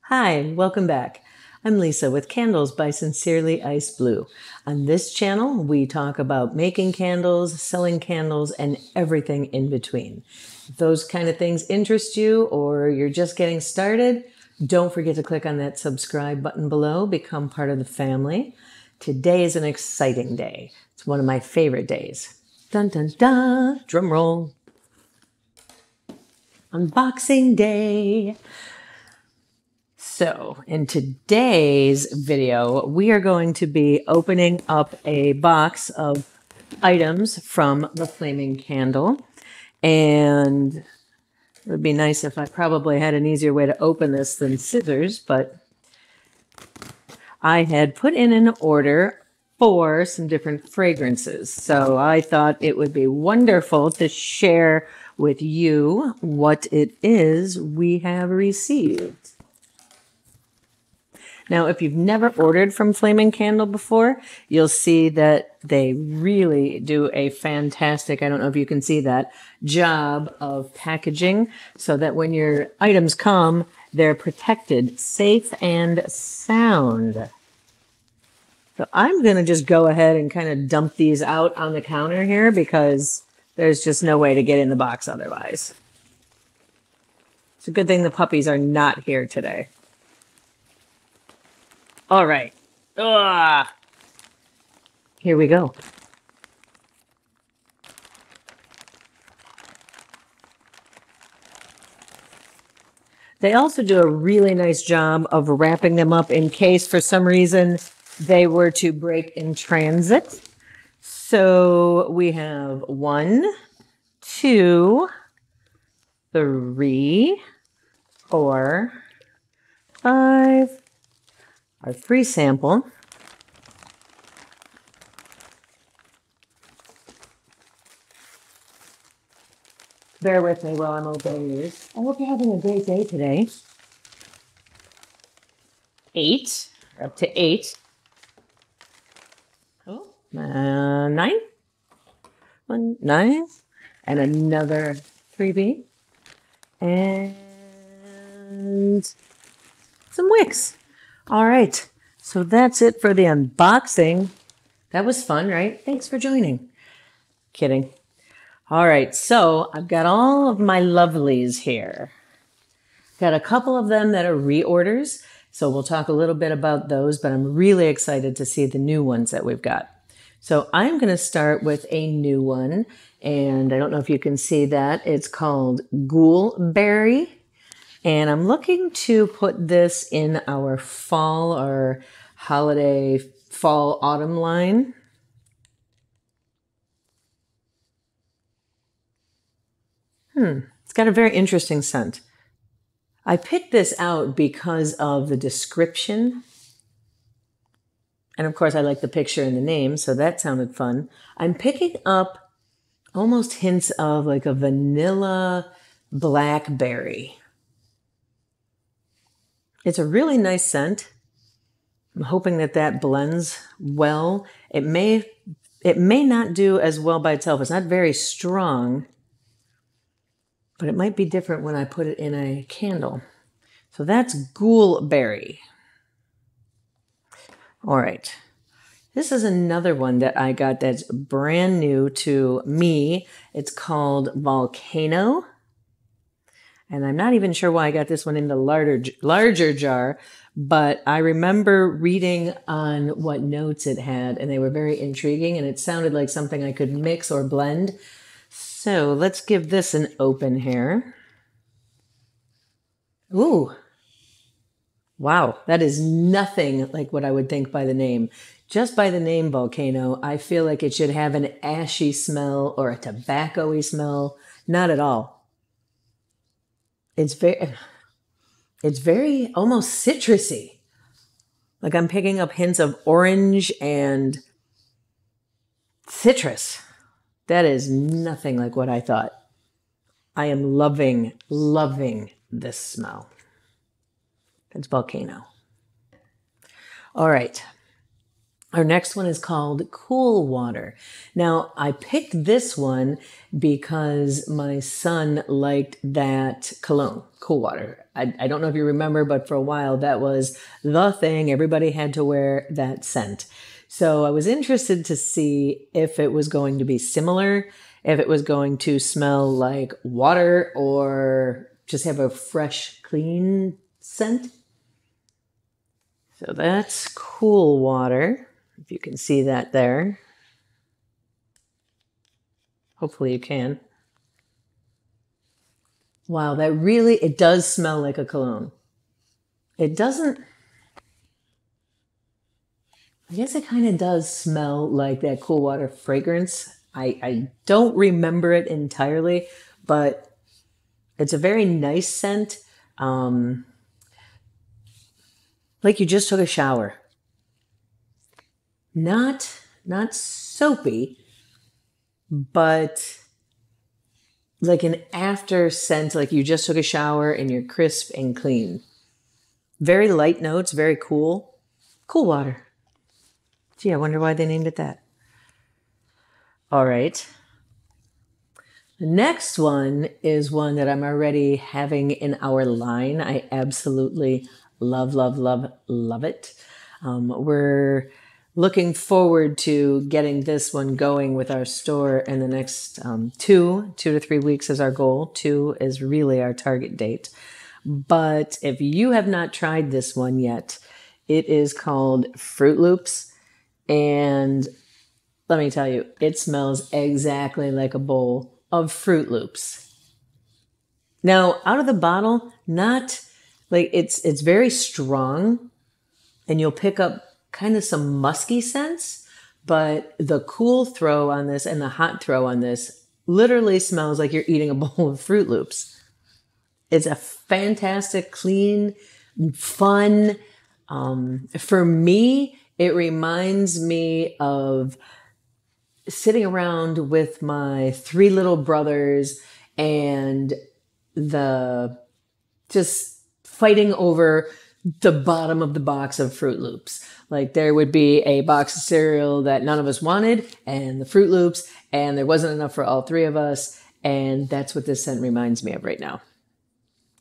Hi, welcome back. I'm Lisa with Candles by Sincerely Ice Blue. On this channel, we talk about making candles, selling candles, and everything in between. If those kind of things interest you or you're just getting started, don't forget to click on that subscribe button below, become part of the family. Today is an exciting day. It's one of my favorite days. Dun dun dun, drum roll. Unboxing day. So in today's video, we are going to be opening up a box of items from the Flaming Candle. And it would be nice if I probably had an easier way to open this than scissors, but I had put in an order for some different fragrances. So I thought it would be wonderful to share with you what it is we have received. Now, if you've never ordered from Flaming Candle before, you'll see that they really do a fantastic, I don't know if you can see that, job of packaging so that when your items come, they're protected, safe and sound. So I'm going to just go ahead and kind of dump these out on the counter here because there's just no way to get in the box otherwise. It's a good thing the puppies are not here today. All right. Here we go. They also do a really nice job of wrapping them up in case for some reason they were to break in transit. So we have 1, 2, 3, 4, 5. Our free sample. Bear with me while I'm opening these. I hope you're having a great day today. 8. We're up to 8. Oh, 9. 9. And another freebie. And some Wicks. All right, so that's it for the unboxing. That was fun, right? Thanks for joining. Kidding. All right, so I've got all of my lovelies here. Got a couple of them that are reorders, so we'll talk a little bit about those, but I'm really excited to see the new ones that we've got. So I'm going to start with a new one, and I don't know if you can see that. It's called Ghoul Berry. And I'm looking to put this in our fall or holiday fall autumn line. It's got a very interesting scent. I picked this out because of the description. And of course I like the picture and the name, so that sounded fun. I'm picking up almost hints of like a vanilla blackberry. It's a really nice scent. I'm hoping that that blends well. It may not do as well by itself. It's not very strong, but it might be different when I put it in a candle. So that's Ghoul Berry. All right. This is another one that I got that's brand new to me. It's called Volcano. And I'm not even sure why I got this one in the larger jar, but I remember reading on what notes it had, and they were very intriguing, and it sounded like something I could mix or blend. So let's give this an open here. Ooh. Wow, that is nothing like what I would think by the name. Just by the name Volcano, I feel like it should have an ashy smell or a tobacco-y smell. Not at all. It's very almost citrusy. Like I'm picking up hints of orange and citrus. That is nothing like what I thought. I am loving this smell. It's Volcano. All right. Our next one is called Cool Water. Now, I picked this one because my son liked that cologne, Cool Water. I don't know if you remember, but for a while that was the thing. Everybody had to wear that scent. So I was interested to see if it was going to be similar, if it was going to smell like water or just have a fresh, clean scent. So that's Cool Water. If you can see that there. Hopefully you can. Wow, that really, it does smell like a cologne. It doesn't, I guess it kind of does smell like that Cool Water fragrance. I don't remember it entirely, but it's a very nice scent. Like you just took a shower. Not soapy, but like an after scent, like you just took a shower and you're crisp and clean. Very light notes, very cool. Cool Water. Gee, I wonder why they named it that. All right. The next one is one that I'm already having in our line. I absolutely love, love, love, love it. We're looking forward to getting this one going with our store in the next 2 to 3 weeks is our goal. 2 is really our target date. But if you have not tried this one yet, it is called Fruit Loops. And let me tell you, it smells exactly like a bowl of Fruit Loops. Now, out of the bottle, not like it's very strong, and you'll pick up kind of some musky scents, but the cool throw on this and the hot throw on this literally smells like you're eating a bowl of Fruit Loops. It's a fantastic, clean, fun. For me, it reminds me of sitting around with my 3 little brothers and just fighting over the bottom of the box of Fruit Loops. Like there would be a box of cereal that none of us wanted and the Fruit Loops, and there wasn't enough for all 3 of us. And that's what this scent reminds me of right now.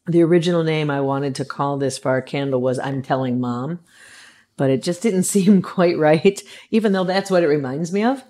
The original name I wanted to call this for our candle was I'm Telling Mom, but it just didn't seem quite right, even though that's what it reminds me of.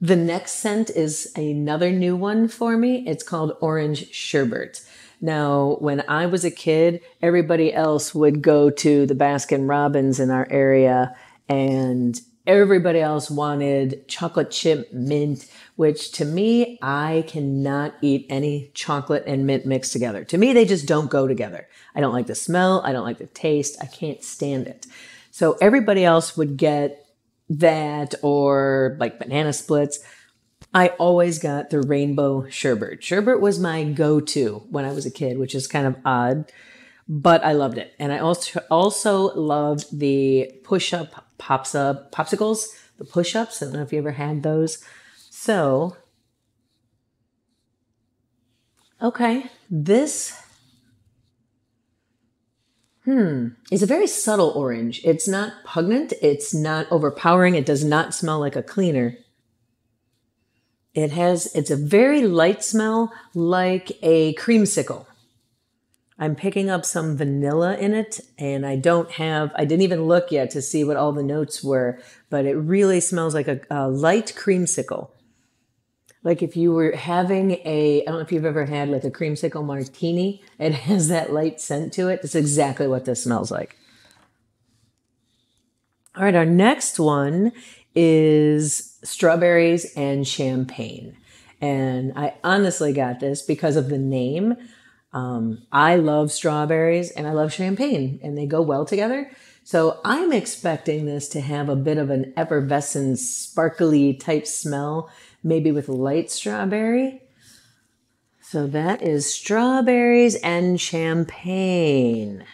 The next scent is another new one for me. It's called Orange Sherbet. Now, when I was a kid, everybody else would go to the Baskin Robbins in our area, and everybody else wanted chocolate chip mint, which to me, I cannot eat any chocolate and mint mixed together. To me, they just don't go together. I don't like the smell. I don't like the taste. I can't stand it. So everybody else would get that or like banana splits. I always got the rainbow sherbet. Sherbet was my go-to when I was a kid, which is kind of odd, but I loved it. And I also loved the push-up popsicles, the push-ups. I don't know if you ever had those. So, okay, this is a very subtle orange. It's not pungent. It's not overpowering. It does not smell like a cleaner. It's a very light smell, like a creamsicle. I'm picking up some vanilla in it, and I didn't even look yet to see what all the notes were, but it really smells like a light creamsicle. Like if you were having I don't know if you've ever had like a creamsicle martini, it has that light scent to it. That's exactly what this smells like. All right, our next one is strawberries and champagne. And I honestly got this because of the name. I love strawberries and I love champagne, and they go well together. So I'm expecting this to have a bit of an effervescent, sparkly type smell, maybe with light strawberry. So that is strawberries and champagne.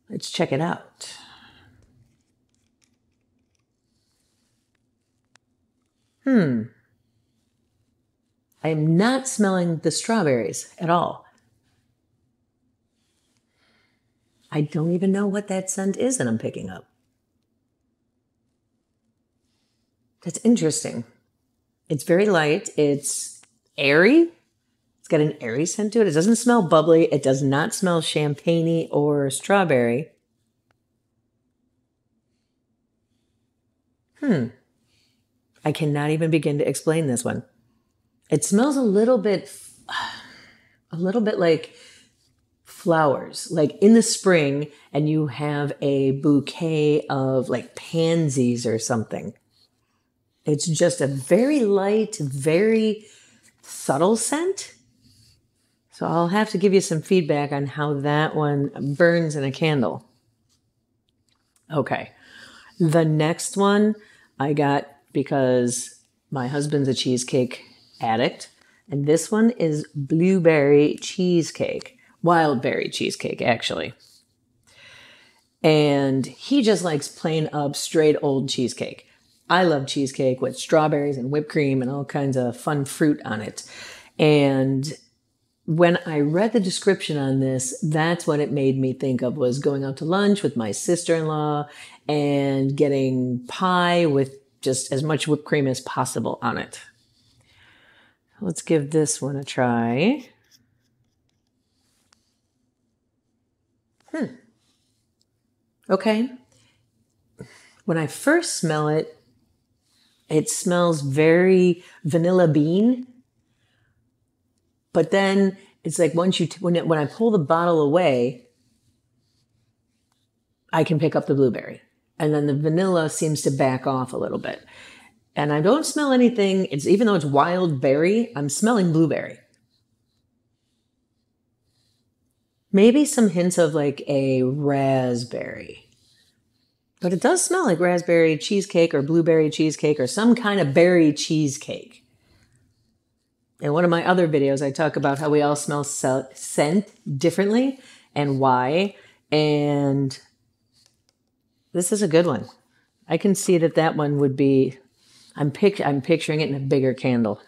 Let's check it out. I am not smelling the strawberries at all. I don't even know what that scent is that I'm picking up. That's interesting. It's very light. It's airy. It's got an airy scent to it. It doesn't smell bubbly. It does not smell champagne-y or strawberry. I cannot even begin to explain this one. It smells a little bit like flowers, like in the spring, and you have a bouquet of like pansies or something. It's just a very light, very subtle scent. So I'll have to give you some feedback on how that one burns in a candle. Okay. The next one I got because my husband's a cheesecake addict. And this one is blueberry cheesecake. Wild berry cheesecake, actually. And he just likes plain up, straight old cheesecake. I love cheesecake with strawberries and whipped cream and all kinds of fun fruit on it. And when I read the description on this, that's what it made me think of, was going out to lunch with my sister-in-law and getting pie with just as much whipped cream as possible on it. Let's give this one a try. Okay. When I first smell it, it smells very vanilla bean. But then it's like when I pull the bottle away, I can pick up the blueberry. And then the vanilla seems to back off a little bit. And I don't smell anything. Even though it's wild berry, I'm smelling blueberry. Maybe some hints of like a raspberry. But it does smell like raspberry cheesecake or blueberry cheesecake or some kind of berry cheesecake. In one of my other videos, I talk about how we all smell scent differently and why. And this is a good one. I can see that one would be, I'm picturing it in a bigger candle.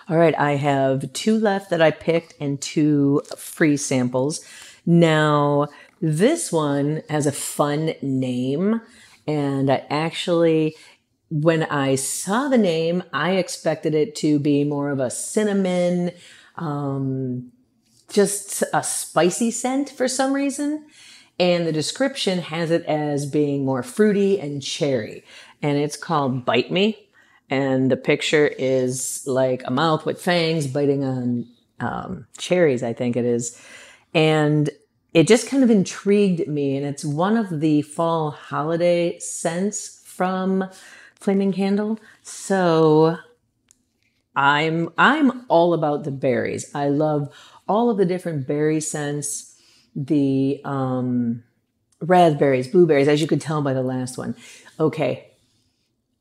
All right, I have 2 left that I picked and 2 free samples. Now, this one has a fun name, and I actually, when I saw the name, I expected it to be more of a cinnamon, just a spicy scent for some reason. And the description has it as being more fruity and cherry. And it's called Bite Me. And the picture is like a mouth with fangs biting on cherries, I think it is. And it just kind of intrigued me. And it's one of the fall holiday scents from Flaming Candle. So I'm all about the berries. I love all of the different berry scents, the raspberries, blueberries, as you could tell by the last one. Okay.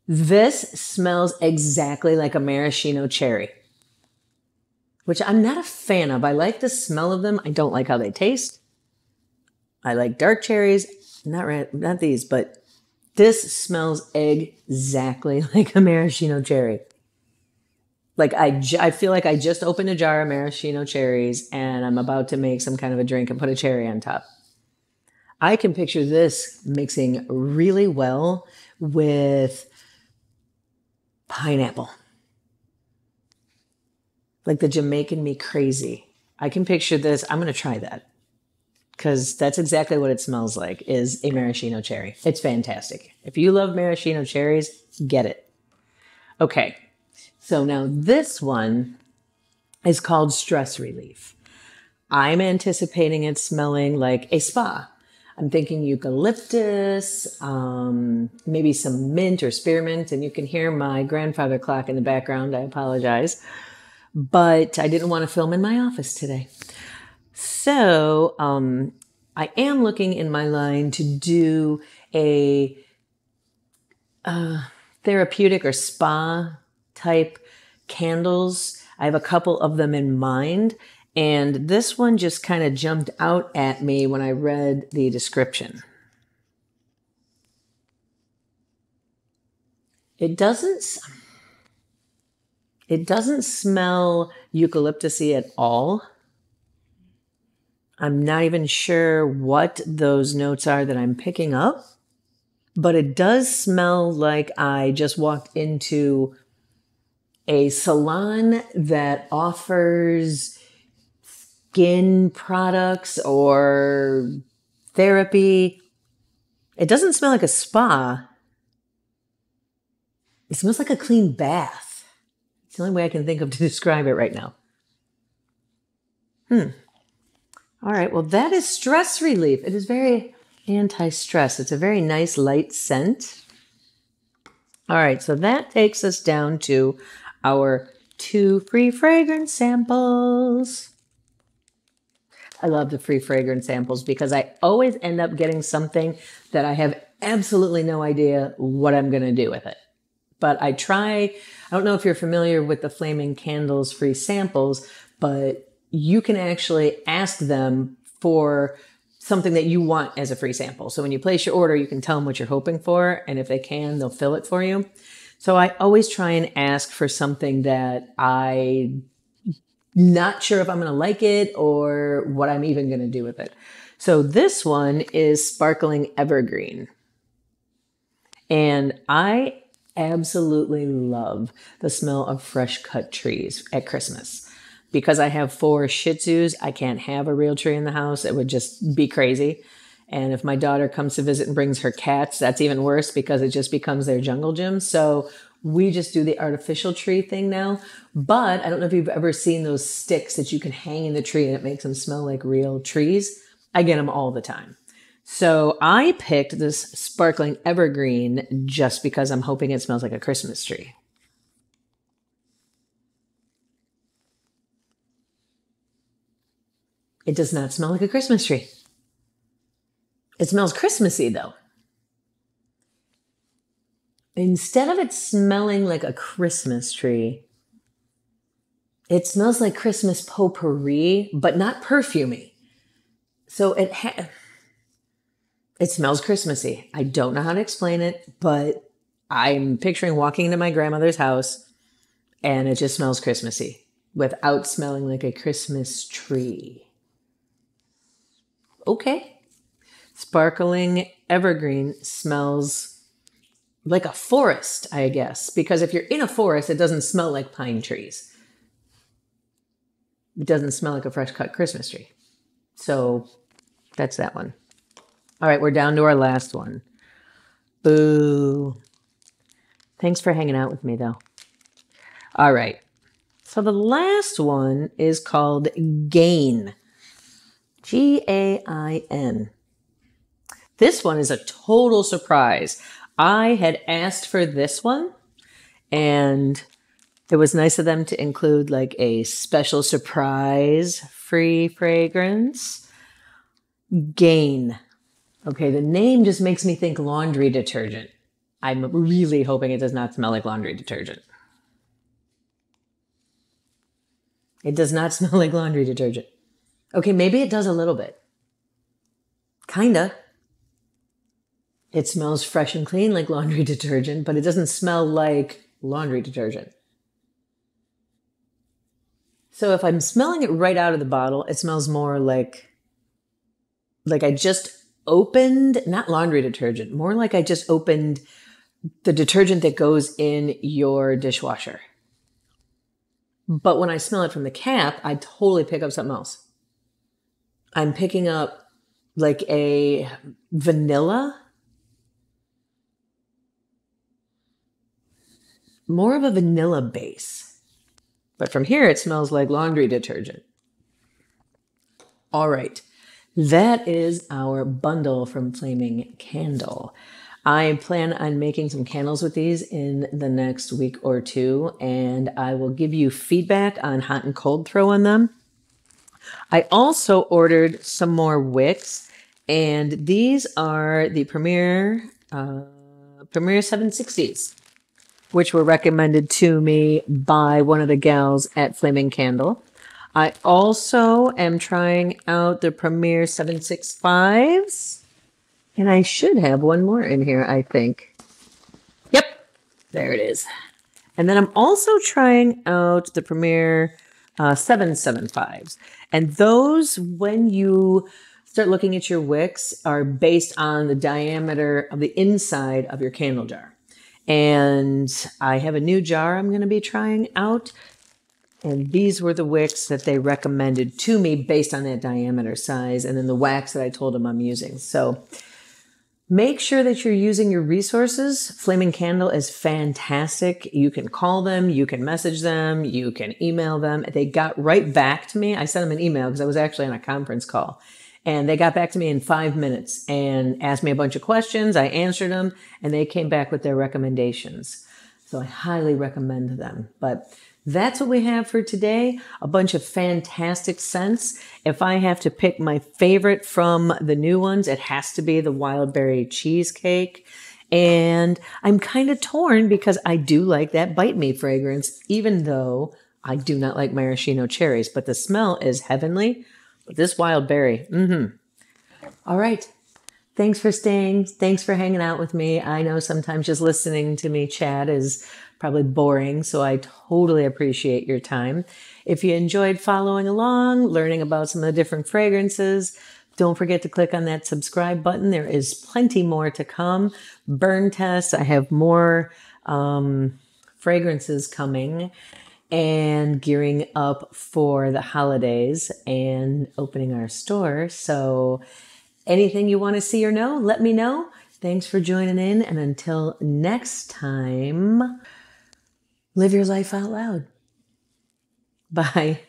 This smells exactly like a maraschino cherry, which I'm not a fan of. I like the smell of them. I don't like how they taste. I like dark cherries, not these, but this smells exactly like a maraschino cherry. Like I feel like I just opened a jar of maraschino cherries and I'm about to make some kind of a drink and put a cherry on top. I can picture this mixing really well with pineapple. Like the Jamaican Me Crazy. I can picture this. I'm going to try that because that's exactly what it smells like, is a maraschino cherry. It's fantastic. If you love maraschino cherries, get it. Okay. So now this one is called Stress Relief. I'm anticipating it smelling like a spa. I'm thinking eucalyptus, maybe some mint or spearmint, and you can hear my grandfather clock in the background. I apologize. But I didn't want to film in my office today. So I am looking in my line to do a therapeutic or spa type candles. I have a couple of them in mind. And this one just kind of jumped out at me when I read the description. It doesn't smell eucalyptusy at all. I'm not even sure what those notes are that I'm picking up. but it does smell like I just walked into a salon that offers skin products or therapy. It doesn't smell like a spa. It smells like a clean bath. It's the only way I can think of to describe it right now. All right, well, that is stress relief. It is very anti-stress. It's a very nice light scent. All right, so that takes us down to our 2 free fragrance samples. I love the free fragrance samples because I always end up getting something that I have absolutely no idea what I'm going to do with it. But I don't know if you're familiar with the Flaming Candles free samples, but you can actually ask them for something that you want as a free sample. So when you place your order, you can tell them what you're hoping for. And if they can, they'll fill it for you. So I always try and ask for something that I'm not sure if I'm going to like it or what I'm even going to do with it. So this one is Sparkling Evergreen. And I absolutely love the smell of fresh cut trees at Christmas. Because I have 4 Shih Tzus, I can't have a real tree in the house. It would just be crazy. And if my daughter comes to visit and brings her cats, that's even worse because it just becomes their jungle gym. So we just do the artificial tree thing now. But I don't know if you've ever seen those sticks that you can hang in the tree and it makes them smell like real trees. I get them all the time. So I picked this Sparkling Evergreen just because I'm hoping it smells like a Christmas tree. It does not smell like a Christmas tree. It smells Christmassy though. Instead of it smelling like a Christmas tree, it smells like Christmas potpourri, but not perfumey. So it smells Christmassy. I don't know how to explain it, but I'm picturing walking into my grandmother's house and it just smells Christmassy without smelling like a Christmas tree. Okay. Sparkling Evergreen smells like a forest, I guess, because if you're in a forest, it doesn't smell like pine trees. It doesn't smell like a fresh cut Christmas tree. So that's that one. All right, we're down to our last one. Boo. Thanks for hanging out with me, though. All right. So the last one is called Gain. Gain. This one is a total surprise. I had asked for this one, and it was nice of them to include like a special surprise free fragrance. Gain. Okay, the name just makes me think laundry detergent. I'm really hoping it does not smell like laundry detergent. It does not smell like laundry detergent. Okay, maybe it does a little bit. Kinda. It smells fresh and clean like laundry detergent, but it doesn't smell like laundry detergent. So if I'm smelling it right out of the bottle, it smells more like I just opened, not laundry detergent, more like I just opened the detergent that goes in your dishwasher. But when I smell it from the cap, I totally pick up something else. I'm picking up like a vanilla, more of a vanilla base. But from here, it smells like laundry detergent. All right. That is our bundle from Flaming Candle. I plan on making some candles with these in the next week or two, and I will give you feedback on hot and cold throw on them. I also ordered some more Wicks, and these are the Premier 760s, which were recommended to me by one of the gals at Flaming Candle. I also am trying out the Premier 765s, and I should have one more in here, I think. Yep, there it is. And then I'm also trying out the Premier 775s. And those, when you start looking at your wicks are based on the diameter of the inside of your candle jar. And I have a new jar I'm going to be trying out. And these were the wicks that they recommended to me based on that diameter size, and then the wax that I told them I'm using. So make sure that you're using your resources. Flaming Candle is fantastic. You can call them, you can message them, you can email them. They got right back to me. I sent them an email because I was actually on a conference call. And they got back to me in 5 minutes and asked me a bunch of questions. I answered them, and they came back with their recommendations. So I highly recommend them. But that's what we have for today. A bunch of fantastic scents. If I have to pick my favorite from the new ones, it has to be the Wild Berry Cheesecake. And I'm kind of torn because I do like that Bite Me fragrance, even though I do not like maraschino cherries. But the smell is heavenly. But this Wild Berry, All right. Thanks for staying. Thanks for hanging out with me. I know sometimes just listening to me chat is probably boring, so I totally appreciate your time. If you enjoyed following along, learning about some of the different fragrances, don't forget to click on that subscribe button. There is plenty more to come. Burn tests. I have more fragrances coming and gearing up for the holidays and opening our store. So anything you want to see or know, let me know. Thanks for joining in. And until next time, live your life out loud. Bye.